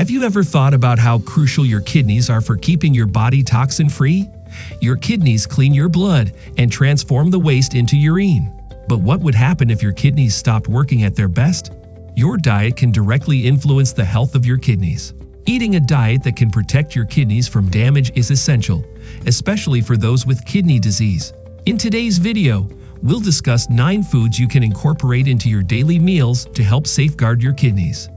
Have you ever thought about how crucial your kidneys are for keeping your body toxin-free? Your kidneys clean your blood and transform the waste into urine. But what would happen if your kidneys stopped working at their best? Your diet can directly influence the health of your kidneys. Eating a diet that can protect your kidneys from damage is essential, especially for those with kidney disease. In today's video, we'll discuss 9 foods you can incorporate into your daily meals to help safeguard your kidneys.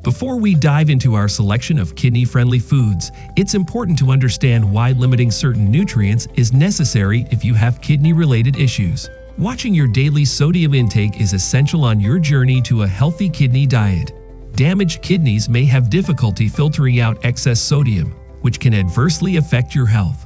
Before we dive into our selection of kidney-friendly foods, it's important to understand why limiting certain nutrients is necessary if you have kidney-related issues. Watching your daily sodium intake is essential on your journey to a healthy kidney diet. Damaged kidneys may have difficulty filtering out excess sodium, which can adversely affect your health.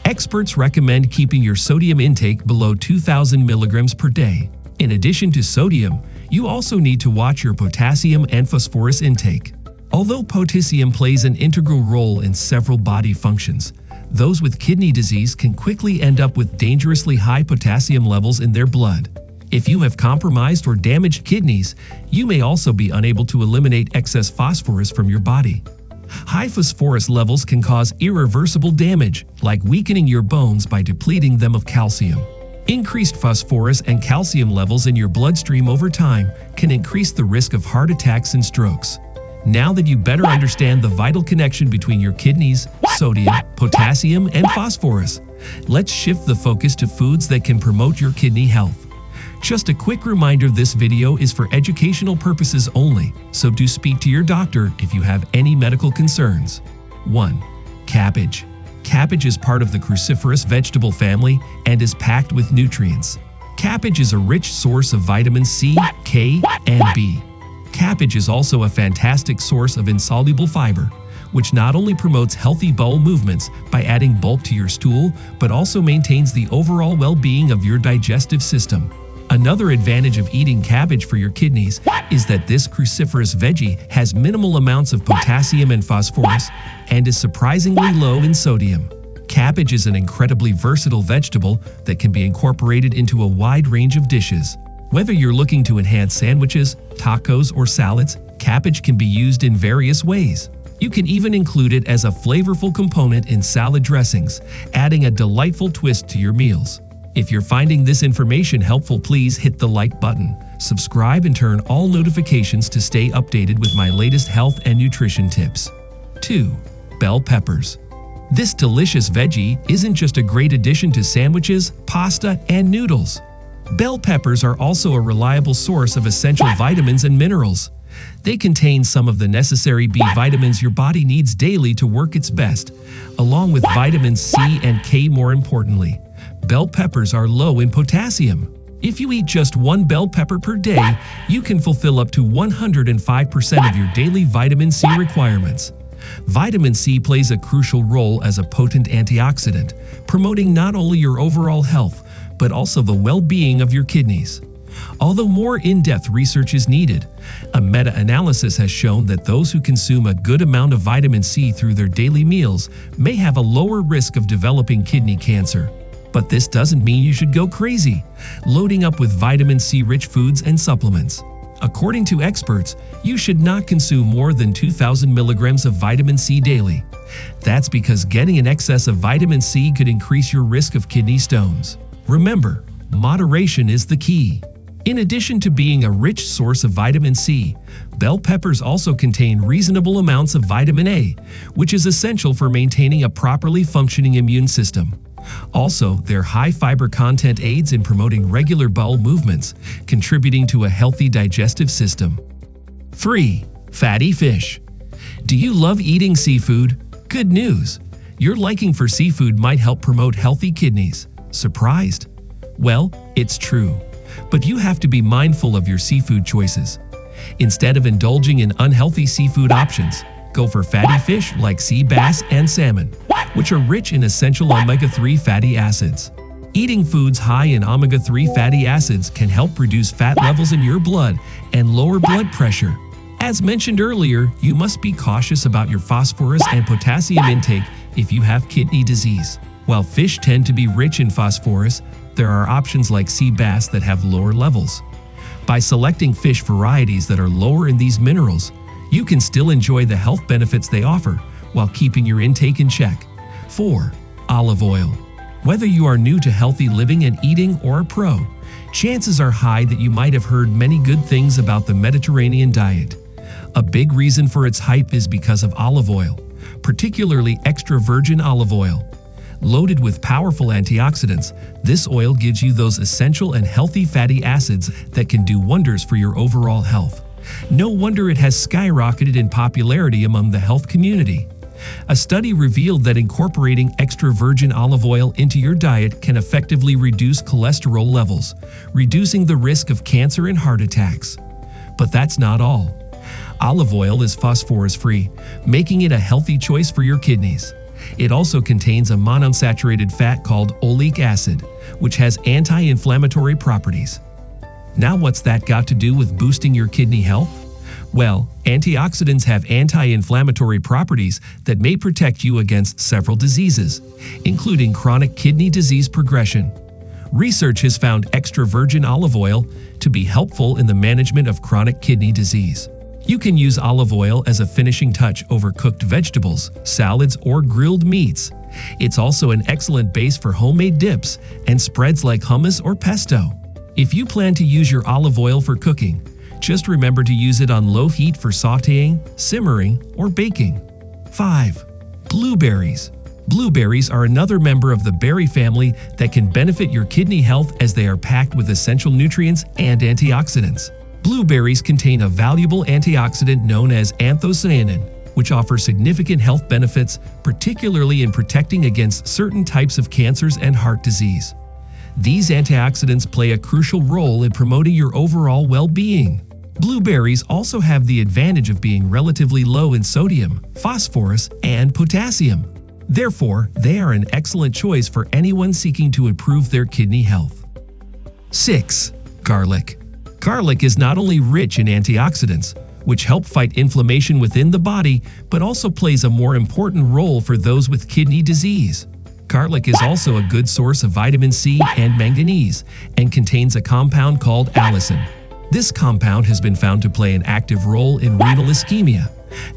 Experts recommend keeping your sodium intake below 2,000 milligrams per day. In addition to sodium, you also need to watch your potassium and phosphorus intake. Although potassium plays an integral role in several body functions, those with kidney disease can quickly end up with dangerously high potassium levels in their blood. If you have compromised or damaged kidneys, you may also be unable to eliminate excess phosphorus from your body. High phosphorus levels can cause irreversible damage, like weakening your bones by depleting them of calcium. Increased phosphorus and calcium levels in your bloodstream over time can increase the risk of heart attacks and strokes. Now that you better understand the vital connection between your kidneys, sodium, potassium, and phosphorus, let's shift the focus to foods that can promote your kidney health. Just a quick reminder, this video is for educational purposes only, so do speak to your doctor if you have any medical concerns. 1. Cabbage. Cabbage is part of the cruciferous vegetable family and is packed with nutrients. Cabbage is a rich source of vitamin C, K, and B. Cabbage is also a fantastic source of insoluble fiber, which not only promotes healthy bowel movements by adding bulk to your stool, but also maintains the overall well-being of your digestive system. Another advantage of eating cabbage for your kidneys is that this cruciferous veggie has minimal amounts of potassium and phosphorus and is surprisingly low in sodium. Cabbage is an incredibly versatile vegetable that can be incorporated into a wide range of dishes. Whether you're looking to enhance sandwiches, tacos, or salads, cabbage can be used in various ways. You can even include it as a flavorful component in salad dressings, adding a delightful twist to your meals. If you're finding this information helpful, please hit the like button, subscribe, and turn all notifications to stay updated with my latest health and nutrition tips. 2. Bell peppers. This delicious veggie isn't just a great addition to sandwiches, pasta, and noodles. Bell peppers are also a reliable source of essential vitamins and minerals. They contain some of the necessary B vitamins your body needs daily to work its best, along with vitamins C and K. More importantly, bell peppers are low in potassium. If you eat just 1 bell pepper per day, you can fulfill up to 105% of your daily vitamin C requirements. Vitamin C plays a crucial role as a potent antioxidant, promoting not only your overall health, but also the well-being of your kidneys. Although more in-depth research is needed, a meta-analysis has shown that those who consume a good amount of vitamin C through their daily meals may have a lower risk of developing kidney cancer. But this doesn't mean you should go crazy, loading up with vitamin C-rich foods and supplements. According to experts, you should not consume more than 2,000 milligrams of vitamin C daily. That's because getting an excess of vitamin C could increase your risk of kidney stones. Remember, moderation is the key. In addition to being a rich source of vitamin C, bell peppers also contain reasonable amounts of vitamin A, which is essential for maintaining a properly functioning immune system. Also, their high fiber content aids in promoting regular bowel movements, contributing to a healthy digestive system. 3. Fatty fish. Do you love eating seafood? Good news! Your liking for seafood might help promote healthy kidneys. Surprised? Well, it's true. But you have to be mindful of your seafood choices. Instead of indulging in unhealthy seafood options, go for fatty fish like sea bass and salmon, which are rich in essential omega-3 fatty acids. Eating foods high in omega-3 fatty acids can help reduce fat levels in your blood and lower blood pressure. As mentioned earlier, you must be cautious about your phosphorus and potassium intake if you have kidney disease. While fish tend to be rich in phosphorus, there are options like sea bass that have lower levels. By selecting fish varieties that are lower in these minerals, You can still enjoy the health benefits they offer while keeping your intake in check. 4. Olive oil. Whether you are new to healthy living and eating or a pro, chances are high that you might have heard many good things about the Mediterranean diet. A big reason for its hype is because of olive oil, particularly extra virgin olive oil. Loaded with powerful antioxidants, this oil gives you those essential and healthy fatty acids that can do wonders for your overall health. No wonder it has skyrocketed in popularity among the health community. A study revealed that incorporating extra virgin olive oil into your diet can effectively reduce cholesterol levels, reducing the risk of cancer and heart attacks. But that's not all. Olive oil is phosphorus-free, making it a healthy choice for your kidneys. It also contains a monounsaturated fat called oleic acid, which has anti-inflammatory properties. Now what's that got to do with boosting your kidney health? Well, antioxidants have anti-inflammatory properties that may protect you against several diseases, including chronic kidney disease progression. Research has found extra virgin olive oil to be helpful in the management of chronic kidney disease. You can use olive oil as a finishing touch over cooked vegetables, salads, or grilled meats. It's also an excellent base for homemade dips and spreads like hummus or pesto. If you plan to use your olive oil for cooking, just remember to use it on low heat for sautéing, simmering, or baking. 5. Blueberries. Blueberries are another member of the berry family that can benefit your kidney health as they are packed with essential nutrients and antioxidants. Blueberries contain a valuable antioxidant known as anthocyanin, which offers significant health benefits, particularly in protecting against certain types of cancers and heart disease. These antioxidants play a crucial role in promoting your overall well-being. Blueberries also have the advantage of being relatively low in sodium, phosphorus, and potassium. Therefore, they are an excellent choice for anyone seeking to improve their kidney health. 6. Garlic. Garlic is not only rich in antioxidants, which help fight inflammation within the body, but also plays a more important role for those with kidney disease. Garlic is also a good source of vitamin C and manganese, and contains a compound called allicin. This compound has been found to play an active role in renal ischemia,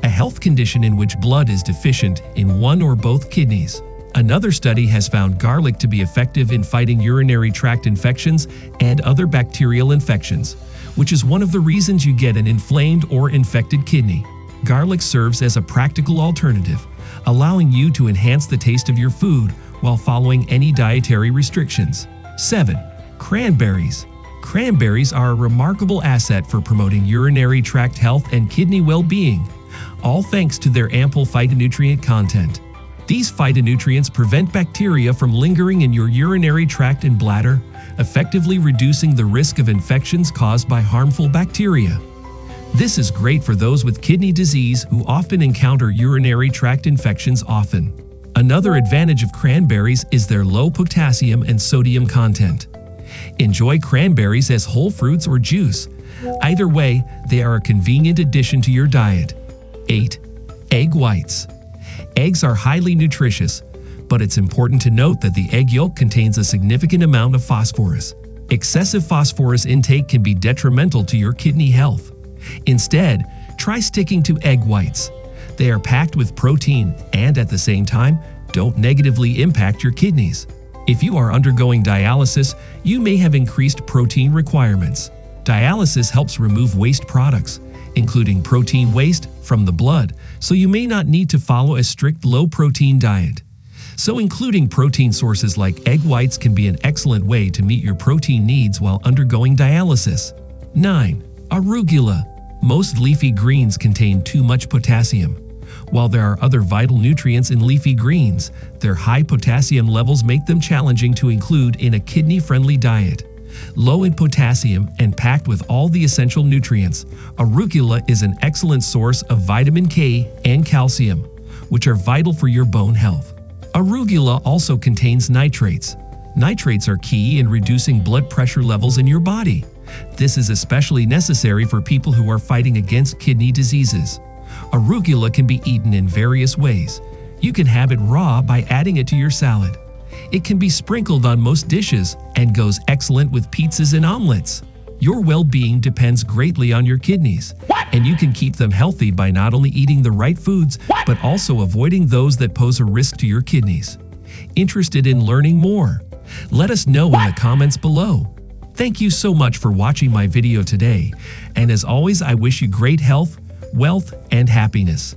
a health condition in which blood is deficient in one or both kidneys. Another study has found garlic to be effective in fighting urinary tract infections and other bacterial infections, which is one of the reasons you get an inflamed or infected kidney. Garlic serves as a practical alternative, allowing you to enhance the taste of your food while following any dietary restrictions. 7. Cranberries. Cranberries are a remarkable asset for promoting urinary tract health and kidney well-being, all thanks to their ample phytonutrient content. These phytonutrients prevent bacteria from lingering in your urinary tract and bladder, effectively reducing the risk of infections caused by harmful bacteria. This is great for those with kidney disease who often encounter urinary tract infections often. Another advantage of cranberries is their low potassium and sodium content. Enjoy cranberries as whole fruits or juice. Either way, they are a convenient addition to your diet. 8. Egg whites. Eggs are highly nutritious, but it's important to note that the egg yolk contains a significant amount of phosphorus. Excessive phosphorus intake can be detrimental to your kidney health. Instead, try sticking to egg whites. They are packed with protein and, at the same time, don't negatively impact your kidneys. If you are undergoing dialysis, you may have increased protein requirements. Dialysis helps remove waste products, including protein waste, from the blood, so you may not need to follow a strict low-protein diet. So including protein sources like egg whites can be an excellent way to meet your protein needs while undergoing dialysis. 9. Arugula. Most leafy greens contain too much potassium. While there are other vital nutrients in leafy greens, their high potassium levels make them challenging to include in a kidney-friendly diet. Low in potassium and packed with all the essential nutrients, arugula is an excellent source of vitamin K and calcium, which are vital for your bone health. Arugula also contains nitrates. Nitrates are key in reducing blood pressure levels in your body. This is especially necessary for people who are fighting against kidney diseases. Arugula can be eaten in various ways. You can have it raw by adding it to your salad. It can be sprinkled on most dishes and goes excellent with pizzas and omelets. Your well-being depends greatly on your kidneys, and you can keep them healthy by not only eating the right foods, but also avoiding those that pose a risk to your kidneys. Interested in learning more? Let us know in the comments below. Thank you so much for watching my video today, and as always, I wish you great health, wealth, and happiness.